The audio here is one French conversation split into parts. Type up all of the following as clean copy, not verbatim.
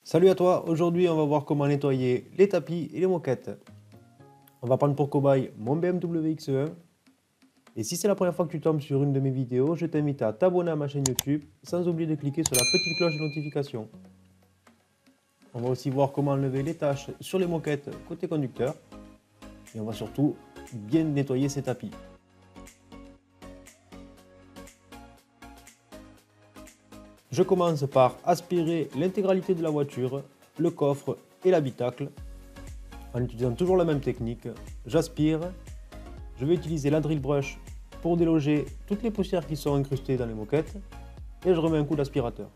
Salut à toi, aujourd'hui on va voir comment nettoyer les tapis et les moquettes. On va prendre pour cobaye mon BMW X1. Et si c'est la première fois que tu tombes sur une de mes vidéos, je t'invite à t'abonner à ma chaîne YouTube, sans oublier de cliquer sur la petite cloche de notification. On va aussi voir comment enlever les taches sur les moquettes côté conducteur. Et on va surtout bien nettoyer ces tapis. Je commence par aspirer l'intégralité de la voiture, le coffre et l'habitacle. En utilisant toujours la même technique, j'aspire. Je vais utiliser la drill brush pour déloger toutes les poussières qui sont incrustées dans les moquettes et je remets un coup d'aspirateur.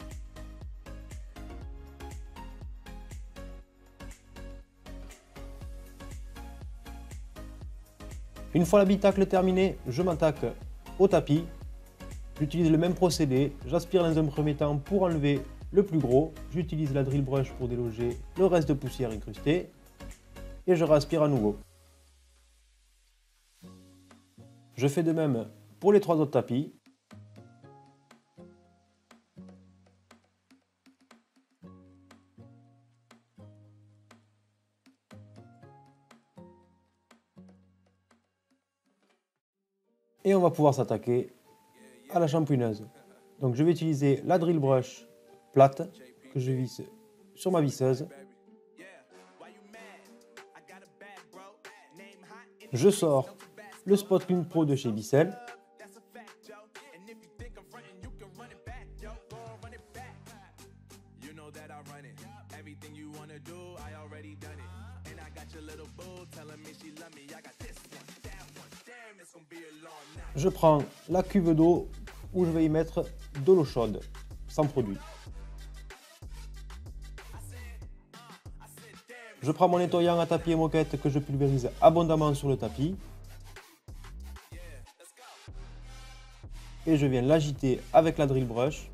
Une fois l'habitacle terminé, je m'attaque au tapis. J'utilise le même procédé, j'aspire dans un premier temps pour enlever le plus gros, j'utilise la drill brush pour déloger le reste de poussière incrustée et je réaspire à nouveau. Je fais de même pour les trois autres tapis. Et on va pouvoir s'attaquer à la shampooineuse. Donc je vais utiliser la drill brush plate que je visse sur ma visseuse. Je sors le Spot Clean Pro de chez Bissell. Je prends la cuve d'eau où je vais y mettre de l'eau chaude, sans produit. Je prends mon nettoyant à tapis et moquette que je pulvérise abondamment sur le tapis. Et je viens l'agiter avec la drill brush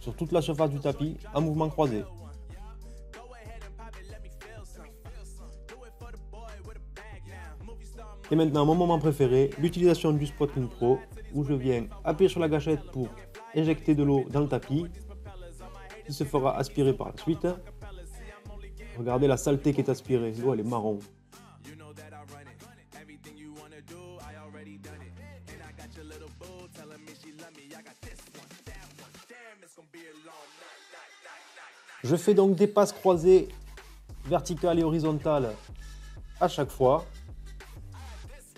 sur toute la surface du tapis en mouvement croisé. Et maintenant, mon moment préféré, l'utilisation du Spot Clean Pro, où je viens appuyer sur la gâchette pour injecter de l'eau dans le tapis, qui se fera aspirer par la suite. Regardez la saleté qui est aspirée, l'eau elle est marron. Je fais donc des passes croisées verticales et horizontales à chaque fois.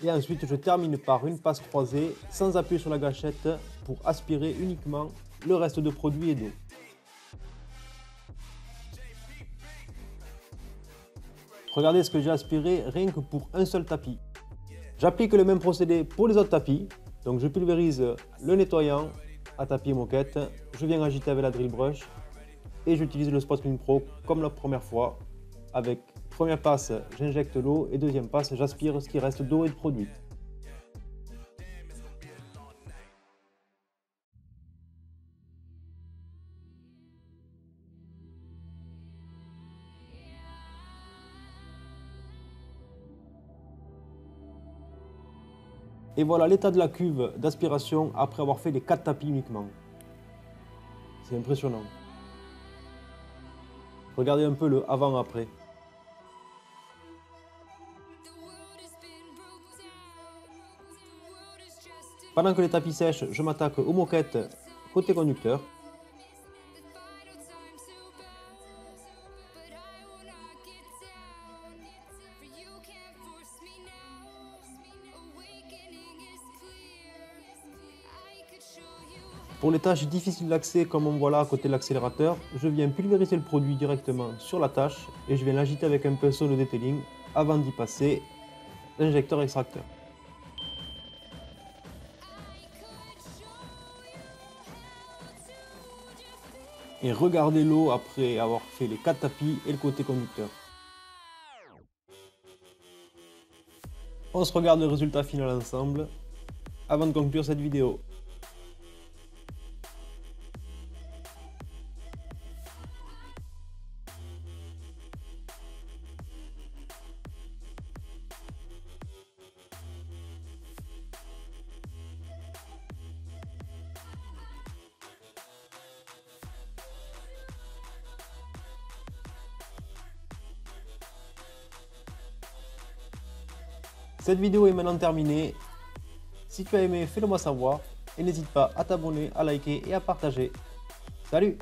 Et ensuite, je termine par une passe croisée sans appuyer sur la gâchette pour aspirer uniquement le reste de produit et d'eau. Regardez ce que j'ai aspiré rien que pour un seul tapis. J'applique le même procédé pour les autres tapis. Donc je pulvérise le nettoyant à tapis et moquette. Je viens agiter avec la drill brush. Et j'utilise le Spot Clean Pro comme la première fois. Avec première passe, j'injecte l'eau et deuxième passe, j'aspire ce qui reste d'eau et de produit. Et voilà l'état de la cuve d'aspiration après avoir fait les 4 tapis uniquement. C'est impressionnant. Regardez un peu le avant-après. Pendant que les tapis sèchent, je m'attaque aux moquettes côté conducteur. Pour les tâches difficiles d'accès comme on voit là à côté de l'accélérateur, je viens pulvériser le produit directement sur la tâche et je viens l'agiter avec un pinceau de detailing avant d'y passer l'injecteur extracteur. Et regardez l'eau après avoir fait les 4 tapis et le côté conducteur. On se regarde le résultat final ensemble avant de conclure cette vidéo. Cette vidéo est maintenant terminée. Si tu as aimé, fais-le moi savoir. Et n'hésite pas à t'abonner, à liker et à partager. Salut!